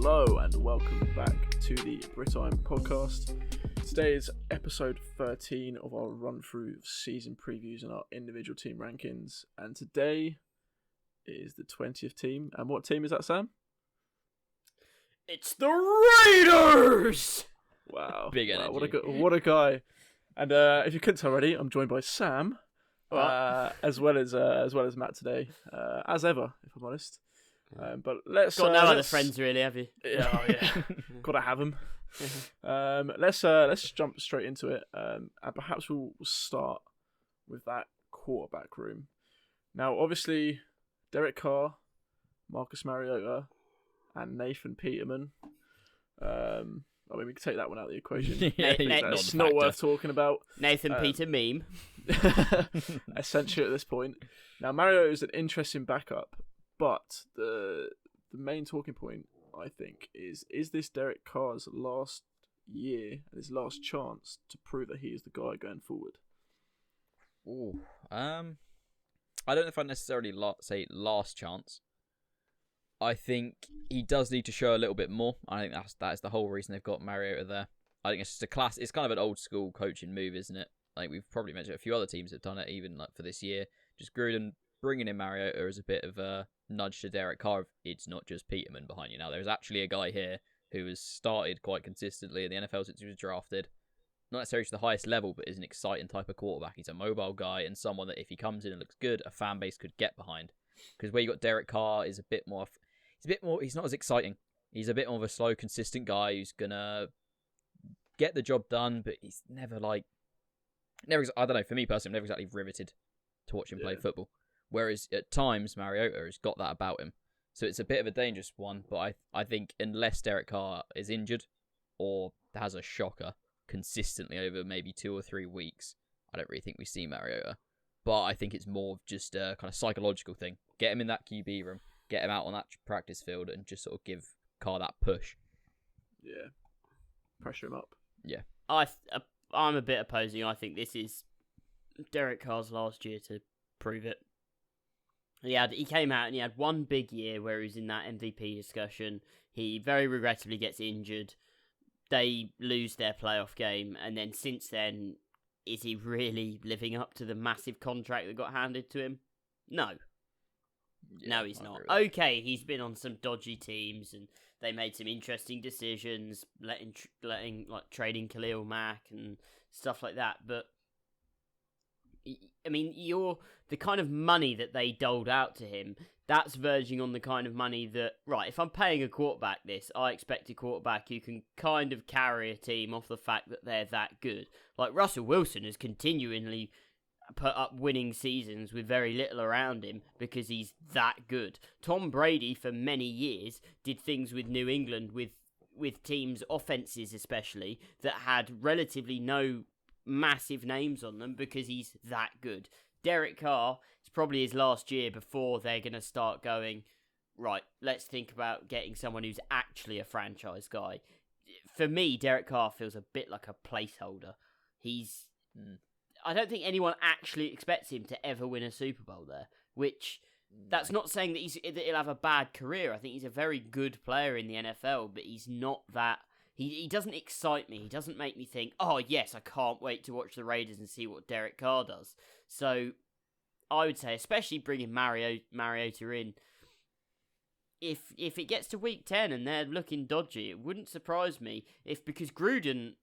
Hello and welcome back to the Brit Iron podcast. Today is episode 13 of our run through season previews and our individual team rankings. And today is the 20th team. And what team is that, Sam? It's the Raiders! Wow. Big energy. What a guy. And if you couldn't tell already, I'm joined by Sam, as well as Matt today, as ever, if I'm honest. But let's got no other friends, really, have you? Yeah. Gotta have them. Let's jump straight into it, and perhaps we'll start with that quarterback room. Now, obviously, Derek Carr, Marcus Mariota, and Nathan Peterman. I mean, we can take that one out of the equation. That's not worth talking about. Nathan Peter meme. Essentially, at this point, now Mariota is an interesting backup. But the main talking point, I think, is this Derek Carr's last year and his last chance to prove that he is the guy going forward? Ooh, I don't know if I'd necessarily say last chance. I think he does need to show a little bit more. I think that is the whole reason they've got Mariota there. I think it's just a class. It's kind of an old school coaching move, isn't it? Like we've probably mentioned, a few other teams have done it, even like for this year. Just Gruden bringing in Mariota as a bit of a nudge to Derek Carr. It's not just Peterman behind you now. There's actually a guy here who has started quite consistently in the NFL since he was drafted. Not necessarily to the highest level, but is an exciting type of quarterback. He's a mobile guy and someone that if he comes in and looks good, a fan base could get behind. Because where you got Derek Carr is he's not as exciting. He's a bit more of a slow, consistent guy who's gonna get the job done, but he's never I don't know, for me personally, I'm never exactly riveted to watch him play football. Whereas at times, Mariota has got that about him. So it's a bit of a dangerous one, but I think unless Derek Carr is injured or has a shocker consistently over maybe 2 or 3 weeks, I don't really think we see Mariota. But I think it's more of just a kind of psychological thing. Get him in that QB room, get him out on that practice field, and just sort of give Carr that push. Yeah. Pressure him up. Yeah. I'm a bit opposing. I think this is Derek Carr's last year to prove it. He came out and he had one big year where he was in that MVP discussion. He very regrettably gets injured. They lose their playoff game, and then since then, is he really living up to the massive contract that got handed to him? No. No, he's not. Okay, he's been on some dodgy teams, and they made some interesting decisions, letting trading Khalil Mack and stuff like that, but I mean, the kind of money that they doled out to him, that's verging on the kind of money that, right, if I'm paying a quarterback this, I expect a quarterback who can kind of carry a team off the fact that they're that good. Like Russell Wilson has continually put up winning seasons with very little around him because he's that good. Tom Brady, for many years, did things with New England, with teams' offenses especially, that had relatively no massive names on them because he's that good. Derek Carr, it's probably his last year before they're going to start going, right, let's think about getting someone who's actually a franchise guy. For me, Derek Carr feels a bit like a placeholder. I don't think anyone actually expects him to ever win a Super Bowl there, which that's not saying that he'll have a bad career. I think he's a very good player in the NFL, but he's not that. He doesn't excite me. He doesn't make me think, oh, yes, I can't wait to watch the Raiders and see what Derek Carr does. So I would say, especially bringing Mariota in, if it gets to week 10 and they're looking dodgy, it wouldn't surprise me because Gruden,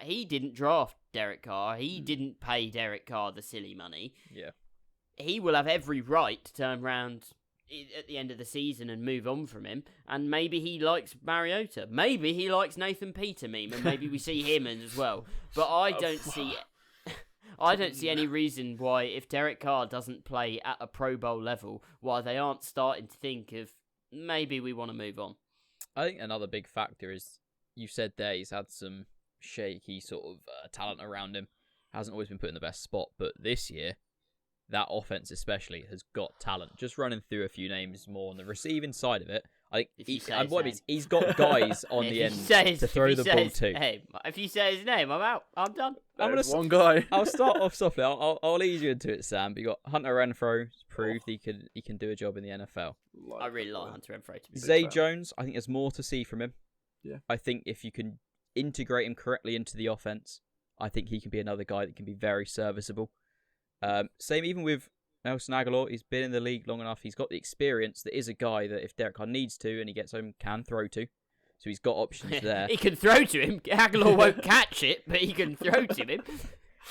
he didn't draft Derek Carr. He didn't pay Derek Carr the silly money. Yeah. He will have every right to turn around at the end of the season and move on from him, and maybe he likes Mariota, maybe he likes Nathan Peterman, and maybe we see him in as well. But I don't see any reason why, if Derek Carr doesn't play at a Pro Bowl level, why they aren't starting to think of maybe we want to move on. I think another big factor is, you said there, he's had some shaky sort of talent around him, hasn't always been put in the best spot, but this year that offense especially has got talent. Just running through a few names more on the receiving side of it, I If think you say his name. he's got guys on If the you end say his- to throw if you the say ball his to. name- If you say his name, I'm out. I'm done. There's one guy. I'll start off softly. I'll ease you into it, Sam. But you got Hunter Renfro. He's proved he can do a job in the NFL. I really like Hunter Renfro. To be Zay fan. Jones, I think there's more to see from him. Yeah. I think if you can integrate him correctly into the offense, I think he can be another guy that can be very serviceable. Same even with Nelson Aguilar. He's been in the league long enough. He's got the experience. That is a guy that if Derek Carr needs to and he gets home, can throw to. So he's got options there. He can throw to him. Aguilar won't catch it, but he can throw to him.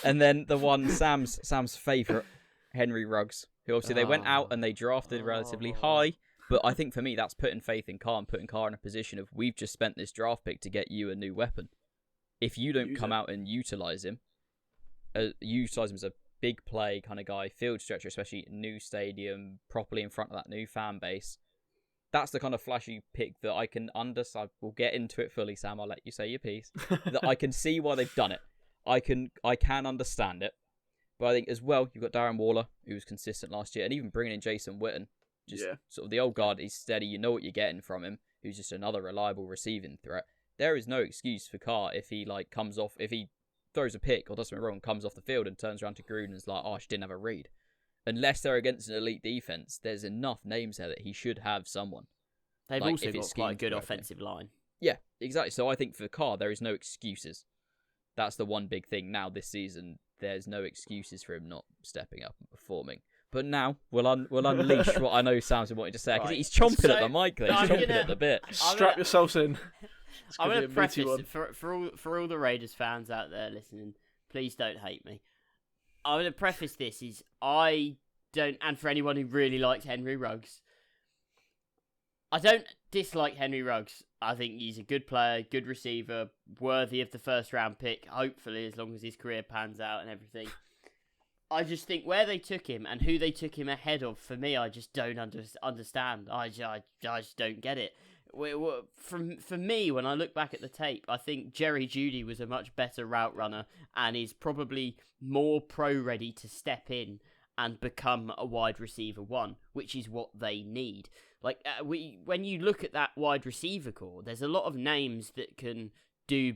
And then the one Sam's favourite, Henry Ruggs, who obviously they went out and they drafted relatively high. But I think for me, that's putting faith in Carr and putting Carr in a position of we've just spent this draft pick to get you a new weapon. If you don't come out and utilise him as a big play kind of guy, field stretcher, especially new stadium, properly in front of that new fan base, that's the kind of flashy pick that I can understand. We'll get into it fully, Sam. I'll let you say your piece. That I can see why they've done it. I can understand it. But I think as well, you've got Darren Waller, who was consistent last year, and even bringing in Jason Witten. Just sort of the old guard, he's steady, you know what you're getting from him, who's just another reliable receiving threat. There is no excuse for Carr if he if he throws a pick or does something wrong, comes off the field and turns around to Gruden and is like, oh, she didn't have a read. Unless they're against an elite defense, there's enough names there that he should have someone. They've Like, also if got it's quite a schemed good correctly. offensive line. Yeah, exactly. So I think for Carr, there is no excuses. That's the one big thing now this season. There's no excuses for him not stepping up and performing. But now we'll unleash what I know Sam's been wanting to say because Right. he's chomping at So, the mic there. He's I'm chomping gonna- at the bit. Strap yourselves in. It's I'm gonna going be to a meaty preface one. for all the Raiders fans out there listening. Please don't hate me. I'm going to preface this is I don't, and for anyone who really likes Henry Ruggs, I don't dislike Henry Ruggs. I think he's a good player, good receiver, worthy of the first round pick. Hopefully, as long as his career pans out and everything. I just think where they took him and who they took him ahead of, for me, I just don't understand. I just don't get it. For me, when I look back at the tape, I think Jerry Jeudy was a much better route runner and is probably more pro-ready to step in and become a wide receiver one, which is what they need. Like when you look at that wide receiver core, there's a lot of names that can do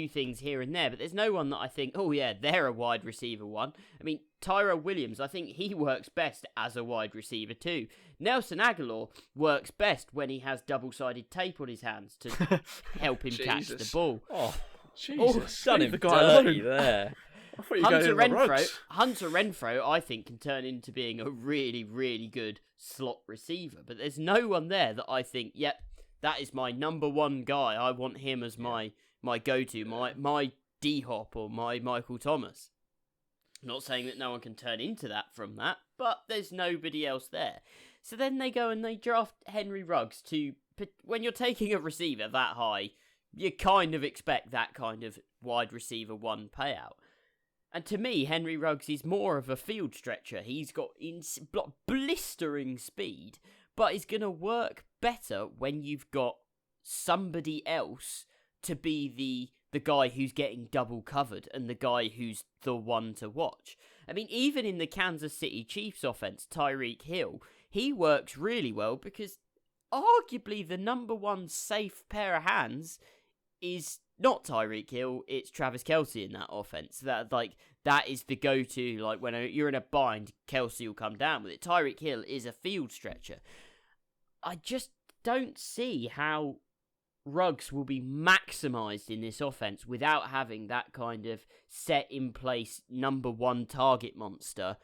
things here and there, but there's no one that I think, oh yeah, they're a wide receiver one. I mean, Tyrell Williams, I think he works best as a wide receiver too. Nelson Aguilar works best when he has double-sided tape on his hands to help him catch the ball. Oh, Jesus, done leave him the guy dirty alone. there. I thought you were going in the Hunter Renfro, I think, can turn into being a really, really good slot receiver. But there's no one there that I think, yep, that is my number one guy. I want him as my go-to, my D-Hop or my Michael Thomas. I'm not saying that no one can turn into that from that, but there's nobody else there. So then they go and they draft Henry Ruggs to... When you're taking a receiver that high, you kind of expect that kind of wide receiver one payout. And to me, Henry Ruggs is more of a field stretcher. He's got blistering speed, but he's going to work better when you've got somebody else to be the guy who's getting double covered and the guy who's the one to watch. I mean, even in the Kansas City Chiefs offense, Tyreek Hill, he works really well because arguably the number one safe pair of hands is not Tyreek Hill, it's Travis Kelce in that offense. That is the go-to. Like when you're in a bind, Kelce will come down with it. Tyreek Hill is a field stretcher. I just don't see how Ruggs will be maximised in this offense without having that kind of set in place number one target monster.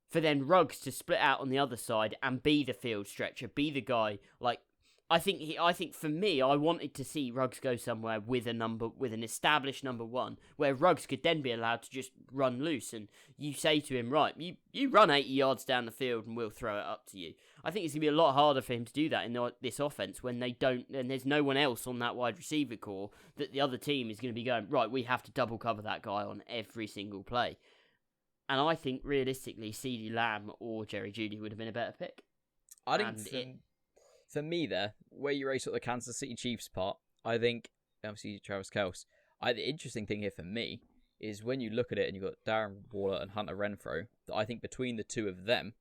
For then Ruggs to split out on the other side and be the field stretcher, be the guy like. I think for me, I wanted to see Ruggs go somewhere with an established number one, where Ruggs could then be allowed to just run loose, and you say to him, right, you run 80 yards down the field, and we'll throw it up to you. I think it's gonna be a lot harder for him to do that in this offense when there's no one else on that wide receiver core that the other team is gonna be going, right, we have to double cover that guy on every single play. And I think realistically, CeeDee Lamb or Jerry Jeudy would have been a better pick. I think for me there, where you race at the Kansas City Chiefs part, I think, obviously Travis Kelce, the interesting thing here for me is when you look at it and you've got Darren Waller and Hunter Renfro, that I think between the two of them,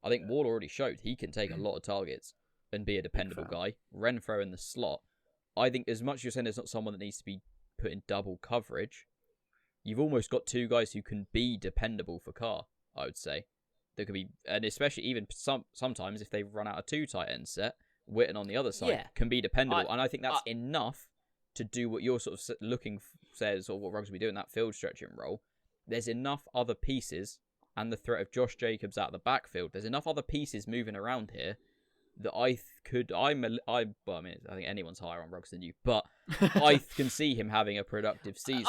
I think Waller already showed he can take a lot of targets. and be a dependable guy. Renfro in the slot. I think as much as you're saying there's not someone that needs to be put in double coverage, you've almost got two guys who can be dependable for Carr, I would say. There could be, and especially even sometimes if they run out a 2 tight end set, Witten on the other side can be dependable. And I think that's enough to do what you're sort of says, or what Ruggs will be doing, that field stretching role. There's enough other pieces, and the threat of Josh Jacobs out of the backfield, there's enough other pieces moving around here that I think anyone's higher on Ruggs than you, but I can see him having a productive season.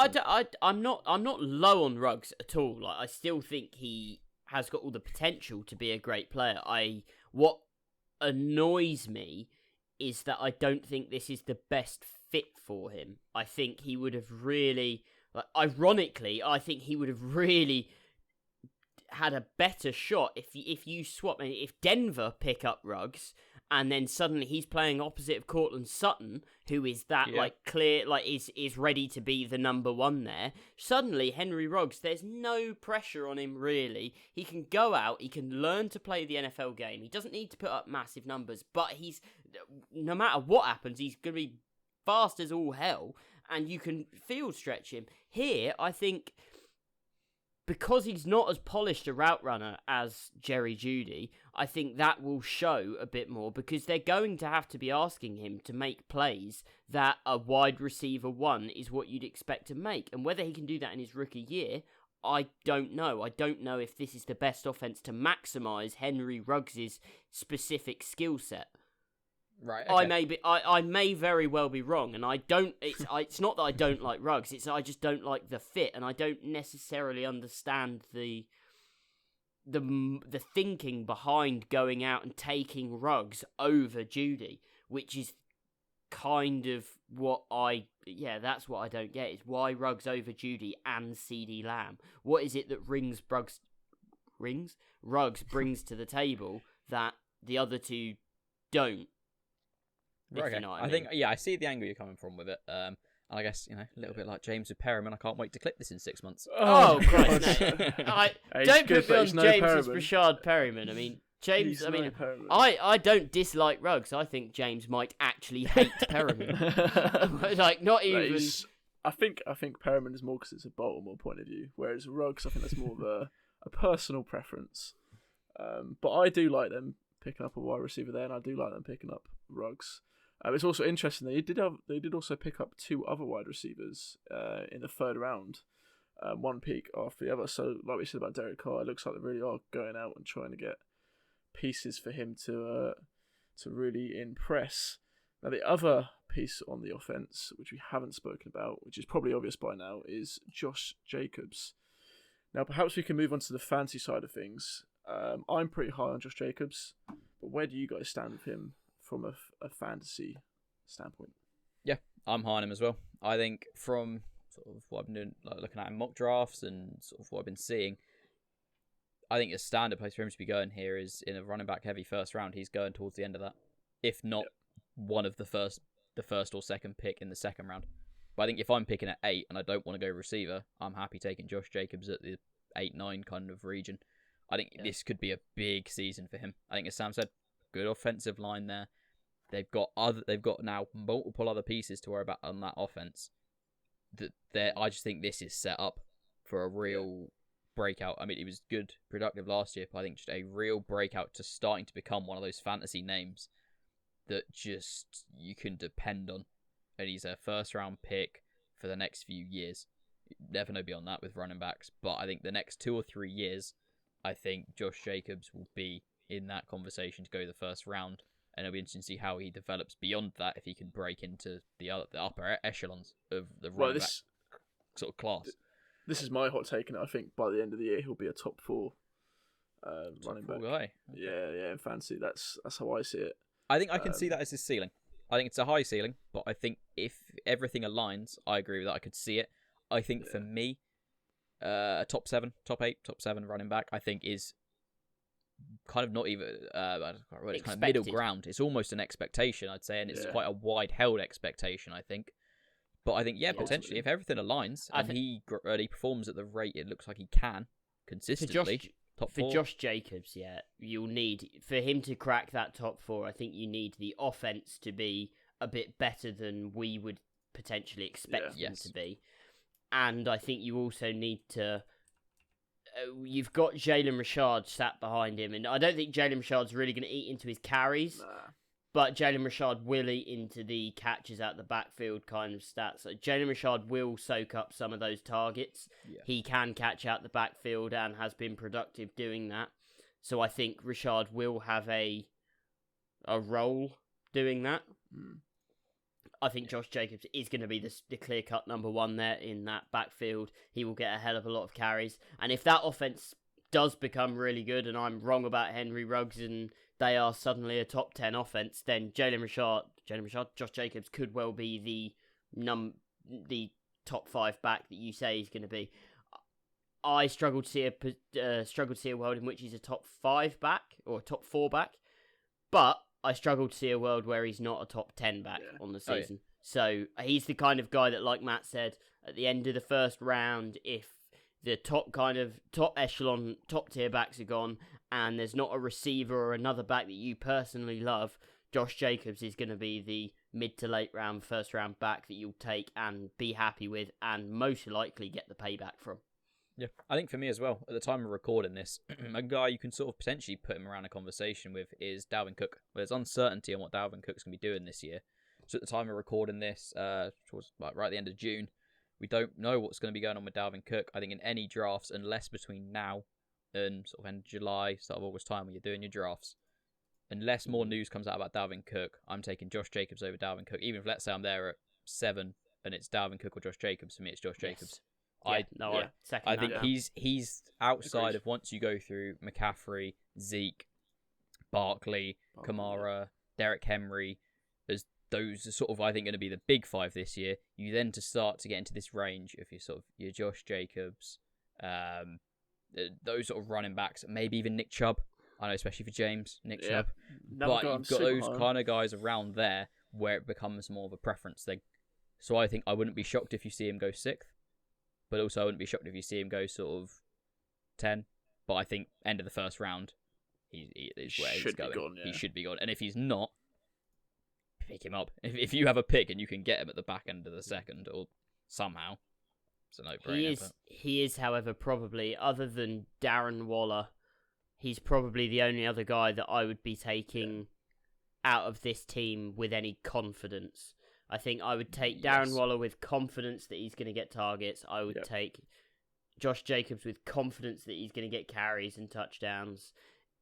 I'm not low on Ruggs at all. Like, I still think he has got all the potential to be a great player. What annoys me is that I don't think this is the best fit for him. I think he would have really, ironically, I think he would have really had a better shot if you swap. If Denver pick up Ruggs and then suddenly he's playing opposite of Cortland Sutton, who is that clear, is ready to be the number one there. Suddenly Henry Ruggs, there's no pressure on him really. He can go out, he can learn to play the NFL game. He doesn't need to put up massive numbers, but no matter what happens, he's going to be fast as all hell, and you can field stretch him. Here, I think, because he's not as polished a route runner as Jerry Jeudy, I think that will show a bit more, because they're going to have to be asking him to make plays that a wide receiver 1 is what you'd expect to make. And whether he can do that in his rookie year, I don't know. I don't know if this is the best offense to maximise Henry Ruggs' specific skill set. Right. Okay. I may very well be wrong, and I don't. It's not that I don't like Ruggs. I just don't like the fit, and I don't necessarily understand the thinking behind going out and taking Ruggs over Jeudy, which is kind of what that's what I don't get, is why Ruggs over Jeudy and CeeDee Lamb. What is it that Ruggs brings to the table that the other two don't? Right, okay. I think, I see the angle you're coming from with it. And I guess, a little bit like James with Perriman, I can't wait to clip this in 6 months. Oh Christ, no. Don't put me on James as Rashad Perriman. I mean, James, I don't dislike Ruggs. I think James might actually hate Perriman. Not even... I think Perriman is more because it's a Baltimore point of view, whereas Ruggs, I think that's more of a personal preference. But I do like them picking up a wide receiver there, and I do like them picking up Ruggs. It's also interesting they did also pick up 2 other wide receivers in the 3rd round, one pick after the other. So, like we said about Derek Carr, it looks like they really are going out and trying to get pieces for him to really impress. Now, the other piece on the offense, which we haven't spoken about, which is probably obvious by now, is Josh Jacobs. Now, perhaps we can move on to the fantasy side of things. I'm pretty high on Josh Jacobs, but where do you guys stand with him from a fantasy standpoint? Yeah, I'm high on him as well. I think from sort of what I've been doing, looking at in mock drafts and sort of what I've been seeing, I think a standard place for him to be going here is in a running back heavy 1st round. He's going towards the end of that, if not one of the first or second pick in the 2nd round. But I think if I'm picking at 8 and I don't want to go receiver, I'm happy taking Josh Jacobs at the 8-9 kind of region. I think this could be a big season for him. I think, as Sam said, good offensive line there. They've got now multiple other pieces to worry about on that offense. I just think this is set up for a real breakout. I mean, he was good, productive last year, but I think just a real breakout to starting to become one of those fantasy names that just you can depend on. And he's a 1st round pick for the next few years. You never know beyond that with running backs, but I think the next 2 or 3 years, I think Josh Jacobs will be in that conversation to go the 1st round. And it'll be interesting to see how he develops beyond that, if he can break into the upper echelons of the running back sort of class. This is my hot take, and I think by the end of the year he'll be a top 4 running back. Guy. Okay. Yeah, in fantasy. That's how I see it. I think I can see that as his ceiling. I think it's a high ceiling, but I think if everything aligns, I agree with that. I could see it. I think for me, a top 7 running back, I think is kind of not even it's kind of middle ground. It's almost an expectation, I'd say, and it's quite a wide held expectation, I think. But I think potentially if everything aligns and he performs at the rate it looks like he can consistently, top for 4? Josh Jacobs, yeah, you'll need, for him to crack that top 4, I think you need the offense to be a bit better than we would potentially expect them to be. And I think you also need to... you've got Jalen Richard sat behind him, and I don't think Jalen Richard's really going to eat into his carries, but Jalen Richard will eat into the catches out the backfield kind of stats. So Jalen Richard will soak up some of those targets. Yeah. He can catch out the backfield and has been productive doing that. So I think Richard will have a role doing that. I think Josh Jacobs is going to be the clear-cut number 1 there in that backfield. He will get a hell of a lot of carries. And if that offense does become really good, and I'm wrong about Henry Ruggs, and they are suddenly a top 10 offense, then Josh Jacobs could well be the top 5 back that you say he's going to be. I struggle to see a world in which he's a top 5 back or a top 4 back, but I struggle to see a world where he's not a top 10 back on the season. So he's the kind of guy that, like Matt said, at the end of the first round, if the top echelon, top tier backs are gone, and there's not a receiver or another back that you personally love, Josh Jacobs is going to be the mid to late round, first round back that you'll take and be happy with, and most likely get the payback from. Yeah, I think for me as well, at the time of recording this, a guy you can sort of potentially put him around a conversation with is Dalvin Cook. There's uncertainty on what Dalvin Cook's going to be doing this year. So at the time of recording this, towards right at the end of June, we don't know what's going to be going on with Dalvin Cook. I think in any drafts, unless between now and sort of end of July, start of August time when you're doing your drafts, unless more news comes out about Dalvin Cook, I'm taking Josh Jacobs over Dalvin Cook. Even if, let's say, I'm there at 7 and it's Dalvin Cook or Josh Jacobs, for me it's Josh Jacobs. I think he's outside of, once you go through McCaffrey, Zeke, Barkley, Kamara, Derrick Henry, as those are sort of, I think, going to be the big 5 this year. You then to start to get into this range of your Josh Jacobs, those sort of running backs, maybe even Nick Chubb. I know, especially for James, Nick Chubb. But you've got those kind of guys around there where it becomes more of a preference thing. So I think I wouldn't be shocked if you see him go 6th. But also I wouldn't be shocked if you see him go sort of 10. But I think end of the first round, he is where he's going. Gone, yeah. He should be gone. And if he's not, pick him up. If you have a pick and you can get him at the back end of the second or somehow, it's a no-brainer. He is, however, probably, other than Darren Waller, he's probably the only other guy that I would be taking out of this team with any confidence. I think I would take Darren Waller with confidence that he's going to get targets. I would take Josh Jacobs with confidence that he's going to get carries and touchdowns.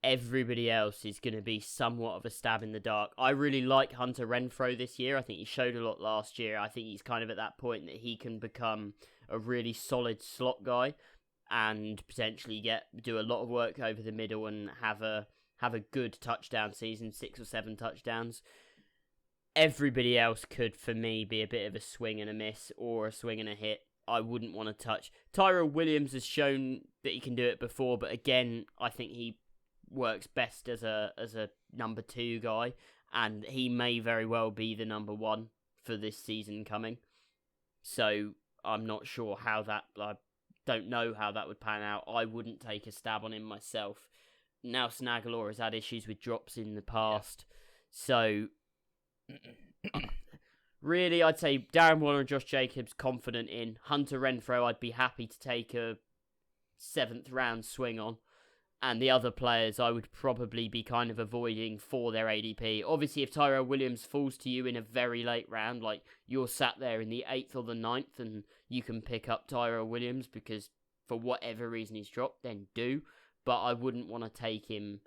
Everybody else is going to be somewhat of a stab in the dark. I really like Hunter Renfro this year. I think he showed a lot last year. I think he's kind of at that point that he can become a really solid slot guy and potentially do a lot of work over the middle and have a good touchdown season, 6 or 7 touchdowns. Everybody else could, for me, be a bit of a swing and a miss or a swing and a hit. I wouldn't want to touch. Tyrell Williams has shown that he can do it before, but again, I think he works best as a number 2 guy, and he may very well be the number 1 for this season coming. So I'm not sure I don't know how that would pan out. I wouldn't take a stab on him myself. Nelson Aguilar has had issues with drops in the past, so really, I'd say Darren Waller and Josh Jacobs, confident in. Hunter Renfro, I'd be happy to take a 7th round swing on. And the other players, I would probably be kind of avoiding for their ADP. Obviously, if Tyrell Williams falls to you in a very late round, like you're sat there in the 8th or the 9th, and you can pick up Tyrell Williams because for whatever reason he's dropped, then do. But I wouldn't want to take him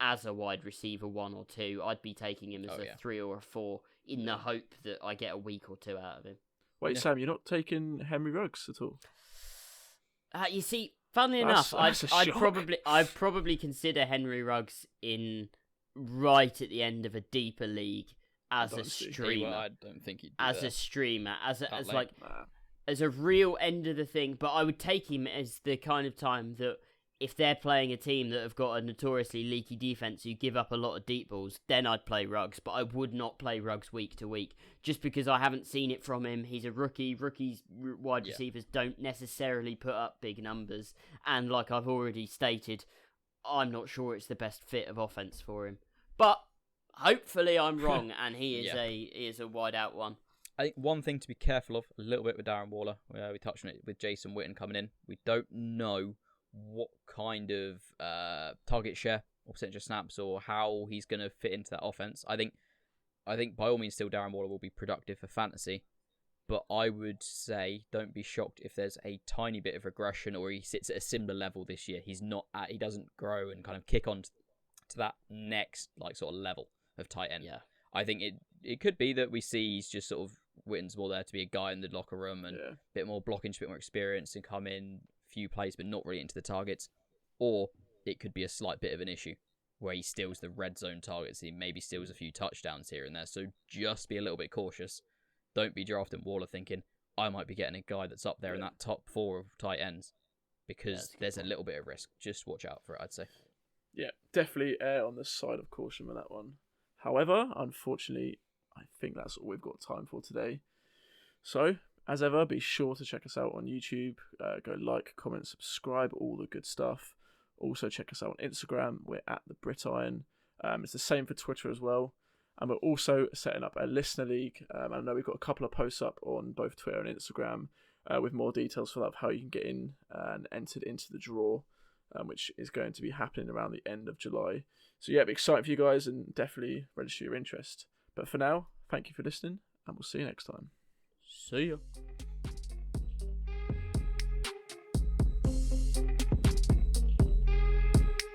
as a wide receiver 1 or 2. I'd be taking him as a 3 or a 4 in the hope that I get a week or 2 out of him. Wait, Sam, you're not taking Henry Ruggs at all? You see, funnily enough, I'd probably consider Henry Ruggs in right at the end of a deeper league as a streamer. I don't think he'd be as there. A streamer, as a real end of the thing. But I would take him as the kind of time that if they're playing a team that have got a notoriously leaky defense who give up a lot of deep balls, then I'd play Ruggs. But I would not play Ruggs week to week just because I haven't seen it from him. He's a rookie. Rookies, wide receivers don't necessarily put up big numbers. And like I've already stated, I'm not sure it's the best fit of offense for him. But hopefully I'm wrong and he is a wide out one. I think one thing to be careful of a little bit with Darren Waller, we touched on it with Jason Witten coming in. We don't know what kind of target share or percentage of snaps or how he's going to fit into that offense. I think by all means still Darren Waller will be productive for fantasy, but I would say don't be shocked if there's a tiny bit of regression or he sits at a similar level this year. He doesn't grow and kind of kick on to that next like sort of level of tight end. Yeah. I think it could be that we see he's just sort of Witten's more there to be a guy in the locker room and a bit more blocking, a bit more experience and come in few plays but not really into the targets, or it could be a slight bit of an issue where he steals the red zone targets, he maybe steals a few touchdowns here and there, so just be a little bit cautious. Don't be drafting Waller thinking I might be getting a guy that's up there in that top 4 of tight ends, because there's a little bit of risk. Just watch out for it, I'd say. Yeah, definitely err on the side of caution with that one. However, unfortunately, I think that's all we've got time for today. So, as ever, be sure to check us out on YouTube. Go like, comment, subscribe, all the good stuff. Also, check us out on Instagram. We're at the Brit Iron. It's the same for Twitter as well. And we're also setting up a listener league. I know we've got a couple of posts up on both Twitter and Instagram with more details for that, of how you can get in and entered into the draw, which is going to be happening around the end of July. So yeah, be excited for you guys and definitely register your interest. But for now, thank you for listening and we'll see you next time. See ya.